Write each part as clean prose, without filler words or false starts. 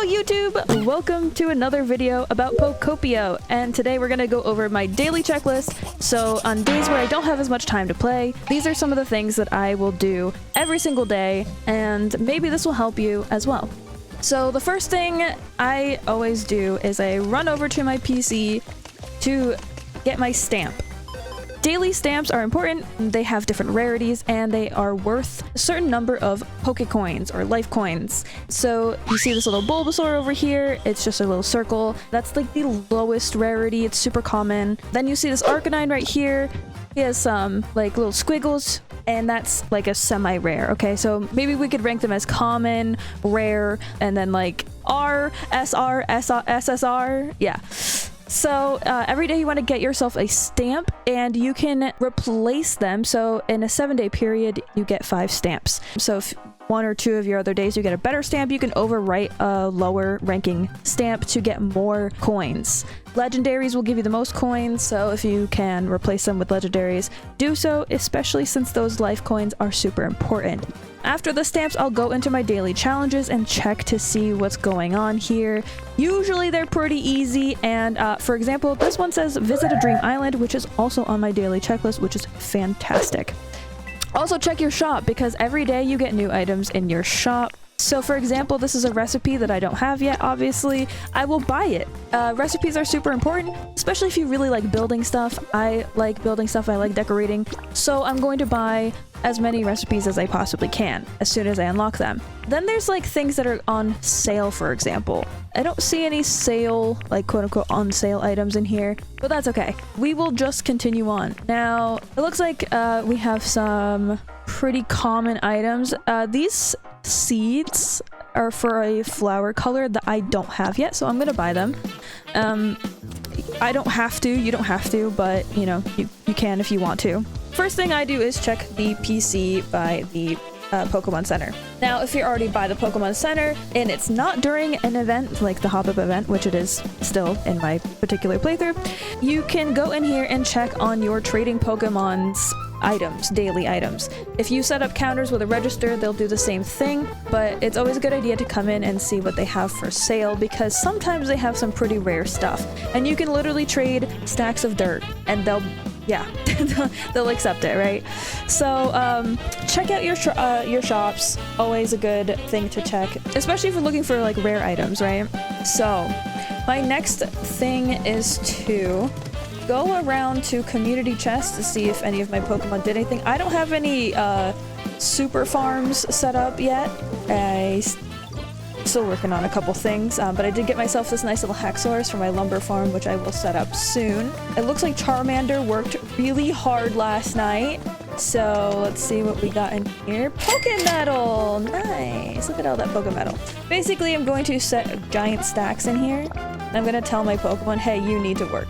Hello YouTube! Welcome to another video about Pokopia, and today we're gonna go over my daily checklist. So on days where I don't have as much time to play, these are some of the things that I will do every single day, and maybe this will help you as well. So the first thing I always do is I run over to my PC to get my stamp. Daily stamps are important. They have different rarities and they are worth a certain number of Pokecoins or life coins. So you see this little Bulbasaur over here. It's just a little circle. That's like the lowest rarity. It's super common. Then you see this Arcanine right here. He has some like little squiggles and that's like a semi-rare. Okay, so maybe we could rank them as common, rare, and then like R, SR, SSR. Yeah. So every day you want to get yourself a stamp and you can replace them. So in a 7-day period, you get 5 stamps. So if one or two of your other days you get a better stamp, you can overwrite a lower ranking stamp to get more coins. Legendaries will give you the most coins, so if you can replace them with legendaries, do so, especially since those life coins are super important. After the stamps, I'll go into my daily challenges and check to see what's going on here. Usually they're pretty easy, and for example, this one says visit a dream island, which is also on my daily checklist, which is fantastic. Also check your shop, because every day you get new items in your shop. So for example, this is a recipe that I don't have yet, obviously. I will buy it. Recipes are super important, especially if you really like building stuff. I like building stuff, I like decorating. So I'm going to buy as many recipes as I possibly can as soon as I unlock them. Then there's like things that are on sale, for example. I don't see any sale, like quote unquote on sale items in here, but that's okay. We will just continue on. Now, it looks like we have some pretty common items. These seeds are for a flower color that I don't have yet, so I'm gonna buy them. I don't have to, you don't have to, but you know, you can if you want to. First thing I do is check the PC by the Pokemon Center. Now, if you're already by the Pokemon Center and it's not during an event like the hop-up event, which it is still in my particular playthrough, you can go in here and check on your trading Pokemon's items, daily items. If you set up counters with a register, they'll do the same thing, but it's always a good idea to come in and see what they have for sale, because sometimes they have some pretty rare stuff, and you can literally trade stacks of dirt and they'll accept it, right? So check out your shops. Always a good thing to check, especially if you're looking for like rare items, right? So my next thing is to go around to community chests to see if any of my Pokemon did anything. I don't have any super farms set up yet. Still working on a couple things, but I did get myself this nice little Haxorus for my lumber farm, which I will set up soon. It looks like Charmander worked really hard last night, so let's see what we got in here. Pokemetal! Nice! Look at all that Pokemetal. Basically, I'm going to set giant stacks in here, and I'm going to tell my Pokemon, hey, you need to work.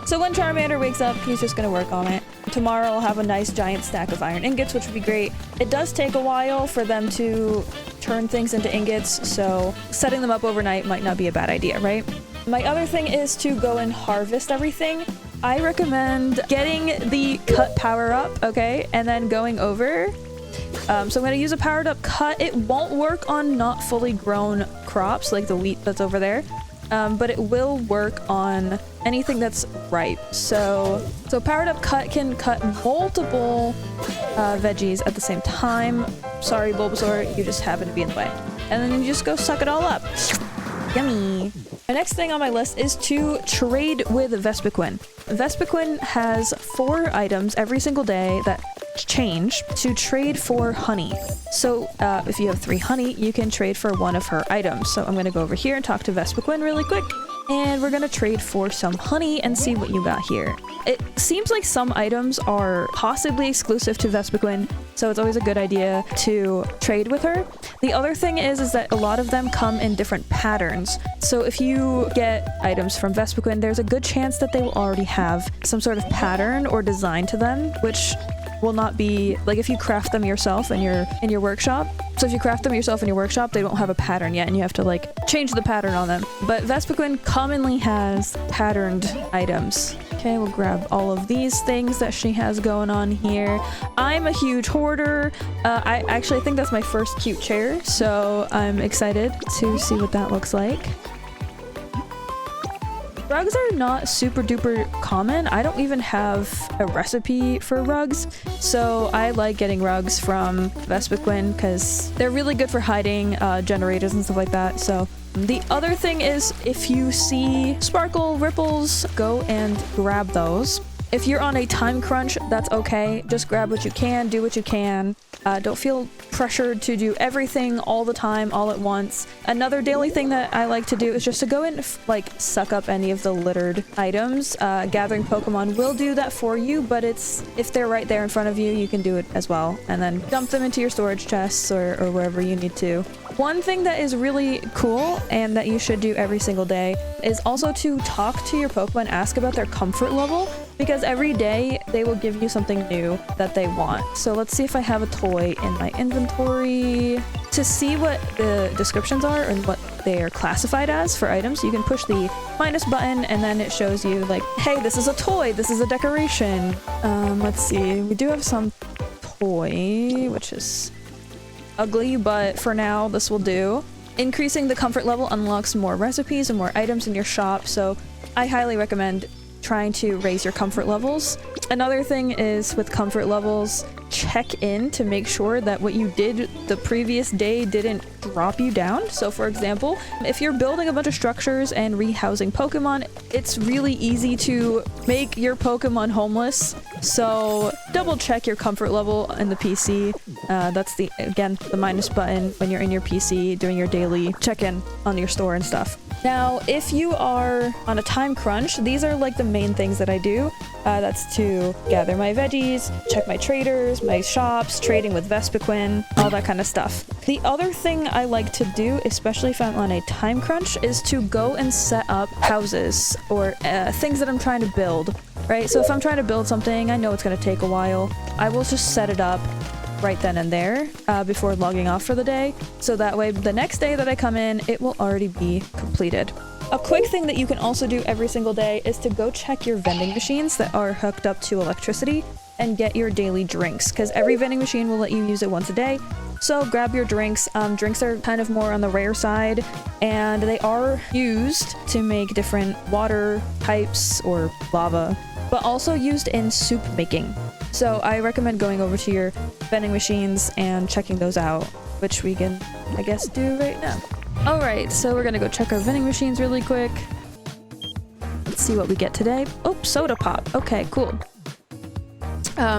So when Charmander wakes up, he's just going to work on it. Tomorrow I'll have a nice giant stack of iron ingots, which would be great. It does take a while for them to turn things into ingots, so setting them up overnight might not be a bad idea, right? My other thing is to go and harvest everything. I recommend getting the cut power up, okay, and then going over. So I'm going to use a powered up cut. It won't work on not fully grown crops like the wheat that's over there. But it will work on anything that's ripe. So powered up cut can cut multiple veggies at the same time. Sorry, Bulbasaur, you just happen to be in the way. And then you just go suck it all up. Yummy. The next thing on my list is to trade with Vespicquin. Vespicquin has 4 items every single day that change to trade for honey. So if you have 3 honey, you can trade for one of her items. So I'm going to go over here and talk to Vespicquin really quick, and we're going to trade for some honey and see what you got here. It seems like some items are possibly exclusive to Vespicquin, so it's always a good idea to trade with her. The other thing is that a lot of them come in different patterns. So if you get items from Vespicquin, there's a good chance that they will already have some sort of pattern or design to them, which will not be like if you craft them yourself in your workshop. So if you craft them yourself in your workshop, they don't have a pattern yet and you have to like change the pattern on them. But Vespicquin commonly has patterned items. Okay, we'll grab all of these things that she has going on here. I'm a huge hoarder. I actually think that's my first cute chair, so I'm excited to see what that looks like. Rugs are not super duper common. I don't even have a recipe for rugs, so I like getting rugs from Vespicquin because they're really good for hiding generators and stuff like that. So the other thing is, if you see sparkle ripples, go and grab those. If you're on a time crunch, that's okay. Just grab what you can, do what you can. Don't feel pressured to do everything all the time, all at once. Another daily thing that I like to do is just to go and like suck up any of the littered items. Gathering Pokemon will do that for you, but if they're right there in front of you, you can do it as well. And then dump them into your storage chests or wherever you need to. One thing that is really cool and that you should do every single day is also to talk to your Pokemon, ask about their comfort level, because every day they will give you something new that they want. So let's see if I have a toy in my inventory. To see what the descriptions are and what they are classified as for items, you can push the minus button and then it shows you like, hey, this is a toy, this is a decoration. Let's see, we do have some toy, which is ugly, but for now this will do. Increasing the comfort level unlocks more recipes and more items in your shop, so I highly recommend trying to raise your comfort levels. Another thing is with comfort levels, check in to make sure that what you did the previous day didn't drop you down. So for example, if you're building a bunch of structures and rehousing Pokemon, it's really easy to make your Pokemon homeless. So double check your comfort level in the PC. That's again, the minus button when you're in your PC doing your daily check-in on your store and stuff. Now, if you are on a time crunch, these are like the main things that I do. That's to gather my veggies, check my traders, my shops, trading with Vespicquin, all that kind of stuff. The other thing I like to do, especially if I'm on a time crunch, is to go and set up houses or things that I'm trying to build, right? So if I'm trying to build something, I know it's going to take a while. I will just set it up right then and there before logging off for the day, so that way the next day that I come in, it will already be completed. A quick thing that you can also do every single day is to go check your vending machines that are hooked up to electricity and get your daily drinks, because every vending machine will let you use it once a day. So grab your drinks. Drinks are kind of more on the rare side, and they are used to make different water types or lava, but also used in soup making. So I recommend going over to your vending machines and checking those out, which we can, I guess, do right now. Alright, so we're gonna go check our vending machines really quick. Let's see what we get today. Oh, soda pop. Okay, cool.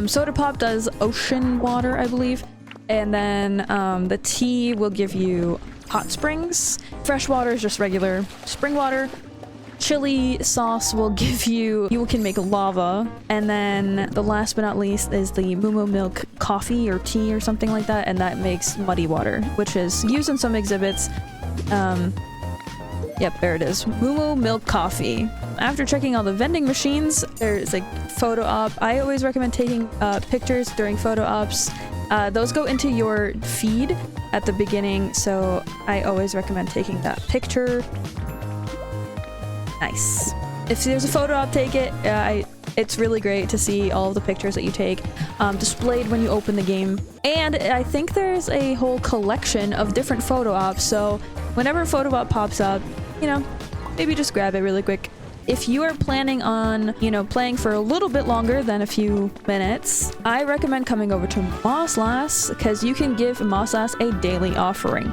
Soda pop does ocean water, I believe. And then the tea will give you hot springs. Fresh water is just regular spring water. Chili sauce will give you can make lava. And then the last but not least is the Moo milk coffee or tea or something like that, and that makes muddy water, which is used in some exhibits. Yep, there it is. Moo milk coffee. After checking all the vending machines, there's like photo op. I always recommend taking pictures during photo ops. Those go into your feed at the beginning, so I always recommend taking that picture. Nice. If there's a photo op, take it. It's really great to see all of the pictures that you take displayed when you open the game. And I think there's a whole collection of different photo ops, so whenever a photo op pops up, you know, maybe just grab it really quick. If you are planning on, you know, playing for a little bit longer than a few minutes, I recommend coming over to Moslax, because you can give Moslax a daily offering.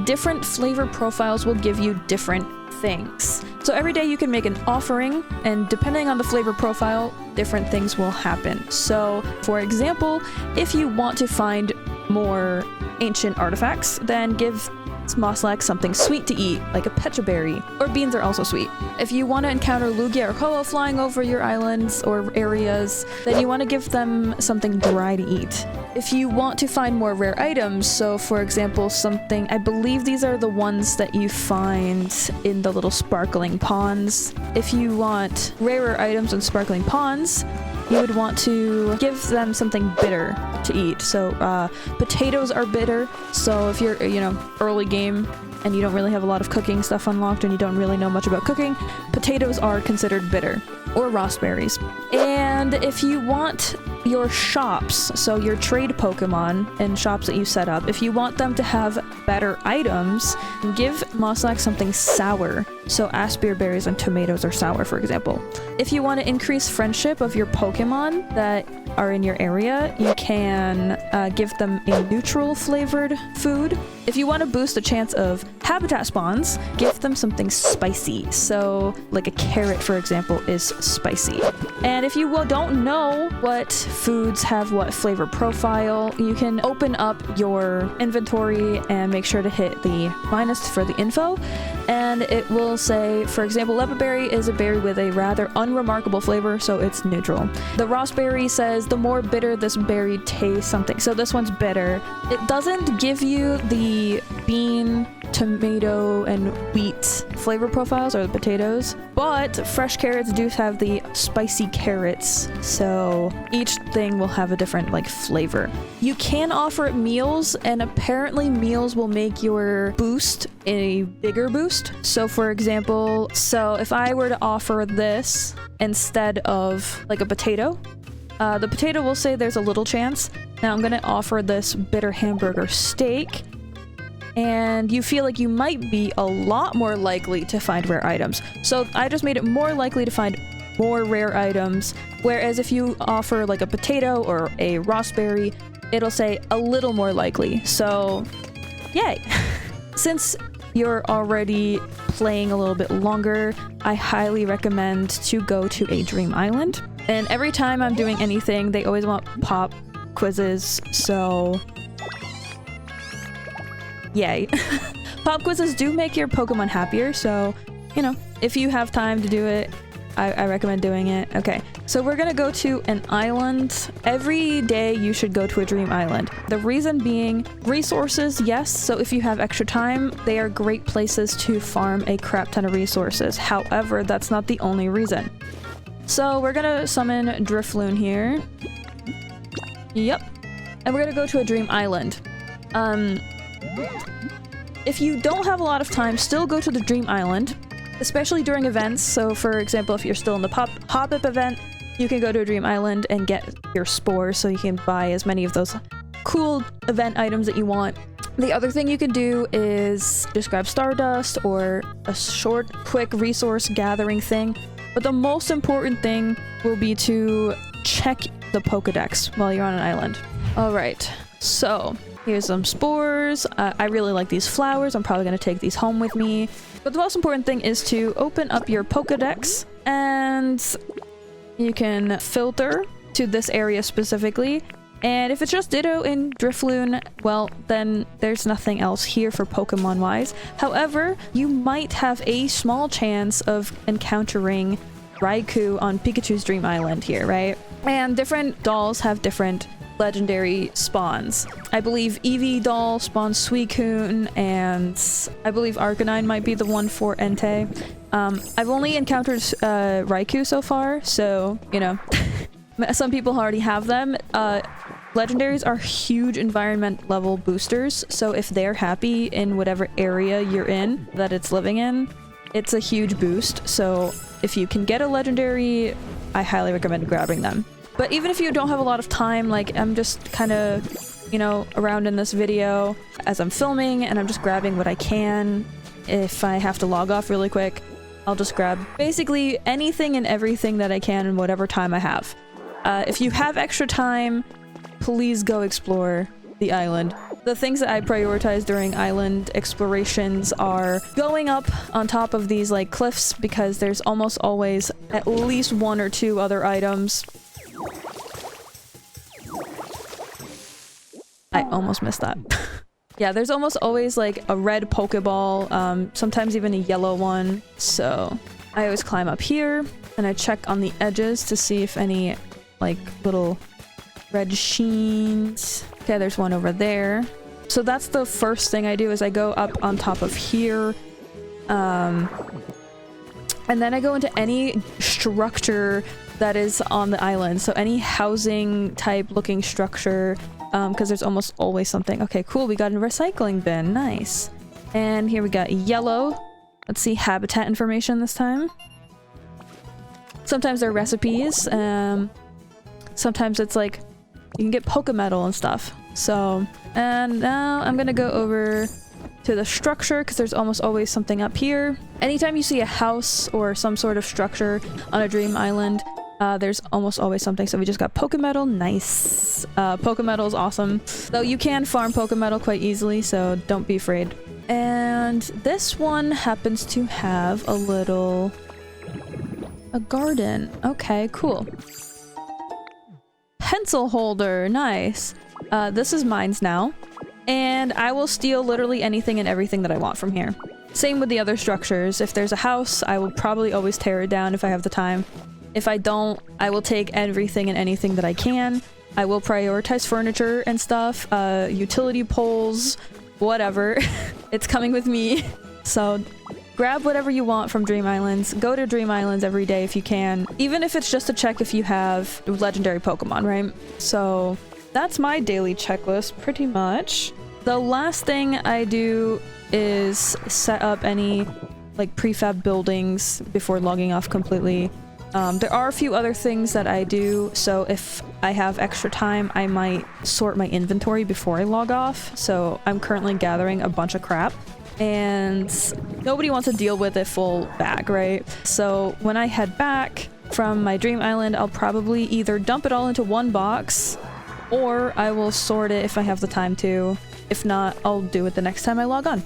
Different flavor profiles will give you different things. So every day you can make an offering, and depending on the flavor profile, different things will happen. So, for example, if you want to find more ancient artifacts, then give Moslax something sweet to eat, like a pecha berry, or beans are also sweet. If you want to encounter Lugia or Ho-Oh flying over your islands or areas, then you want to give them something dry to eat. If you want to find more rare items, so for example something, I believe these are the ones that you find in the little sparkling ponds. If you want rarer items in sparkling ponds, you would want to give them something bitter to eat. So potatoes are bitter, so if you're, you know, early game and you don't really have a lot of cooking stuff unlocked and you don't really know much about cooking, potatoes are considered bitter, or raspberries. And if you want your shops, so your trade Pokemon and shops that you set up, if you want them to have better items, give Moslax something sour. So Aspir berries and tomatoes are sour, for example. If you want to increase friendship of your Pokemon that are in your area, you can give them a neutral flavored food. If you want to boost the chance of habitat spawns, give them something spicy. So like a carrot, for example, is spicy. And if you don't know what foods have what flavor profile, you can open up your inventory and make sure to hit the minus for the info, and it will say, for example, leopardberry is a berry with a rather unremarkable flavor, so it's neutral. The raspberry says the more bitter this berry tastes something, so this one's bitter. It doesn't give you the bean, tomato, and wheat flavor profiles, or the potatoes, but fresh carrots do have the spicy carrots, so each thing will have a different like flavor. You can offer it meals, and apparently meals will make your boost a bigger boost. So for example, if I were to offer this instead of like a potato, the potato will say there's a little chance. Now I'm gonna offer this bitter hamburger steak, and you feel like you might be a lot more likely to find rare items. So I just made it more likely to find more rare items, whereas if you offer like a potato or a raspberry, it'll say a little more likely. So yay. Since you're already playing a little bit longer, I highly recommend to go to a Dream Island. And every time I'm doing anything, they always want pop quizzes, so yay. Pop quizzes do make your Pokemon happier, so, you know, if you have time to do it, I recommend doing it. Okay, so we're gonna go to an island. Every day you should go to a Dream Island. The reason being, resources, yes, so if you have extra time, they are great places to farm a crap ton of resources. However, that's not the only reason. So we're gonna summon Drifloon here. Yep. And we're gonna go to a Dream Island. If you don't have a lot of time, still go to the Dream Island, especially during events. So for example, if you're still in the pop-up event, you can go to a Dream Island and get your spores so you can buy as many of those cool event items that you want. The other thing you can do is just grab Stardust or a short, quick resource gathering thing. But the most important thing will be to check the Pokedex while you're on an island. All right, so here's some spores. I really like these flowers. I'm probably going to take these home with me. But the most important thing is to open up your Pokedex, and you can filter to this area specifically. And if it's just Ditto in Drifloon, well, then there's nothing else here for Pokemon-wise. However, you might have a small chance of encountering Raikou on Pikachu's Dream Island here, right? And different dolls have different legendary spawns. I believe Eevee doll spawns Suicune, and I believe Arcanine might be the one for Entei. I've only encountered Raikou so far, so, you know, some people already have them. Legendaries are huge environment level boosters, so if they're happy in whatever area you're in that it's living in, it's a huge boost. So if you can get a legendary, I highly recommend grabbing them. But even if you don't have a lot of time, like I'm just kind of, you know, around in this video as I'm filming, and I'm just grabbing what I can. If I have to log off really quick, I'll just grab basically anything and everything that I can in whatever time I have. If you have extra time, please go explore the island. The things that I prioritize during island explorations are going up on top of these like cliffs, because there's almost always at least one or two other items. I almost missed that. Yeah, there's almost always like a red Pokeball, sometimes even a yellow one. So I always climb up here and I check on the edges to see if any like little red sheens. Okay, there's one over there. So that's the first thing I do, is I go up on top of here. And then I go into any structure that is on the island. So any housing type looking structure, because there's almost always something. Okay, cool, we got a recycling bin. Nice. And here we got yellow. Let's see, habitat information this time. Sometimes they're recipes. Sometimes it's like you can get Pokemetal and stuff. So, and now I'm gonna go over to the structure because there's almost always something up here. Anytime you see a house or some sort of structure on a dream island, there's almost always something. So we just got Pokemetal. Nice. Pokemetal is awesome. Though you can farm Pokemetal quite easily, so don't be afraid. And this one happens to have a garden. Okay, cool. Pencil holder. Nice. This is mine's now. And I will steal literally anything and everything that I want from here. Same with the other structures. If there's a house, I will probably always tear it down if I have the time. If I don't, I will take everything and anything that I can. I will prioritize furniture and stuff, utility poles, whatever. It's coming with me. So grab whatever you want from Dream Islands. Go to Dream Islands every day if you can. Even if it's just to check if you have legendary Pokemon, right? So that's my daily checklist, pretty much. The last thing I do is set up any like prefab buildings before logging off completely. There are a few other things that I do, so if I have extra time, I might sort my inventory before I log off. So I'm currently gathering a bunch of crap, and nobody wants to deal with a full bag, right? So when I head back from my dream island, I'll probably either dump it all into one box, or I will sort it if I have the time to. If not, I'll do it the next time I log on.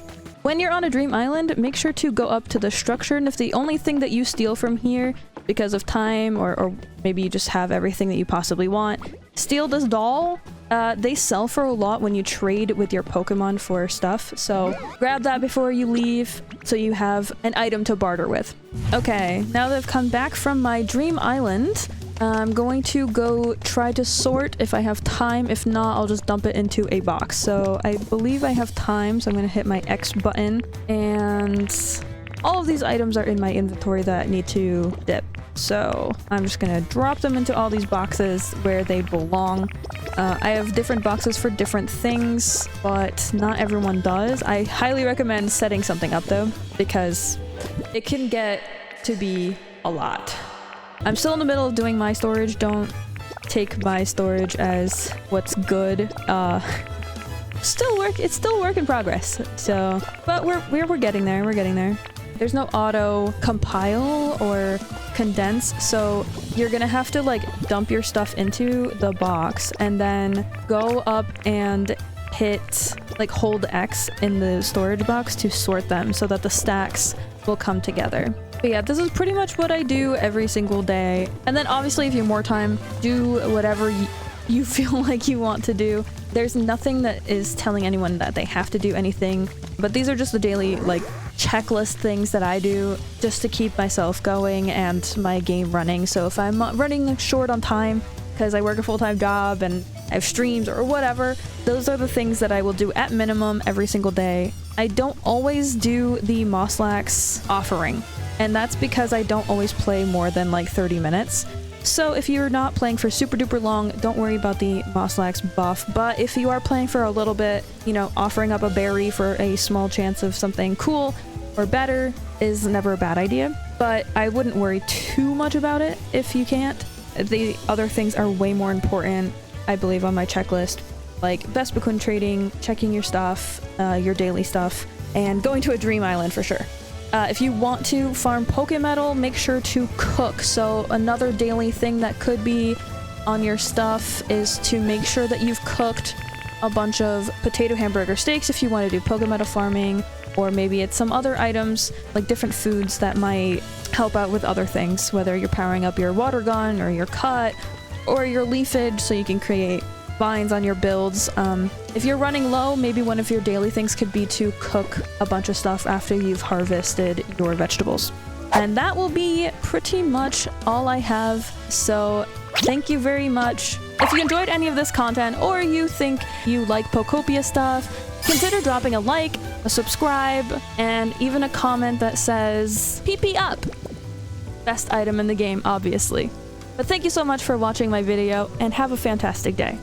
When you're on a dream island, make sure to go up to the structure, and if the only thing that you steal from here because of time, or maybe you just have everything that you possibly want, steal this doll. They sell for a lot when you trade with your Pokemon for stuff, so grab that before you leave so you have an item to barter with. Okay, now that I've come back from my dream island, I'm going to go try to sort if I have time. If not, I'll just dump it into a box. So I believe I have time, so I'm going to hit my X button, and all of these items are in my inventory that need to dip. So I'm just gonna drop them into all these boxes where they belong. I have different boxes for different things, but not everyone does. I highly recommend setting something up though, because it can get to be a lot. I'm still in the middle of doing my storage. Don't take my storage as what's good. It's still work in progress. So, but we're getting there. We're getting there. There's no auto compile or condense, so you're gonna have to like dump your stuff into the box and then go up and hit like hold X in the storage box to sort them so that the stacks will come together. But yeah, this is pretty much what I do every single day. And then obviously if you have more time, do whatever you feel like you want to do. There's nothing that is telling anyone that they have to do anything, but these are just the daily like checklist things that I do just to keep myself going and my game running. So if I'm running short on time because I work a full-time job and I have streams or whatever, those are the things that I will do at minimum every single day. I don't always do the Moslax offering, and that's because I don't always play more than like 30 minutes. So if you're not playing for super duper long, don't worry about the Moslax buff. But if you are playing for a little bit, you know, offering up a berry for a small chance of something cool or better is never a bad idea. But I wouldn't worry too much about it if you can't. The other things are way more important, I believe, on my checklist, like Vespicquin trading, checking your stuff, your daily stuff, and going to a dream island for sure. If you want to farm Pokemetal, make sure to cook. So another daily thing that could be on your stuff is to make sure that you've cooked a bunch of potato hamburger steaks if you want to do Pokemetal farming, or maybe it's some other items like different foods that might help out with other things, whether you're powering up your water gun or your cut or your leafage so you can create vines on your builds. If you're running low, maybe one of your daily things could be to cook a bunch of stuff after you've harvested your vegetables. And that will be pretty much all I have. So thank you very much. If you enjoyed any of this content or you think you like Pokopia stuff, consider dropping a like, a subscribe, and even a comment that says PP up. Best item in the game, obviously. But thank you so much for watching my video and have a fantastic day.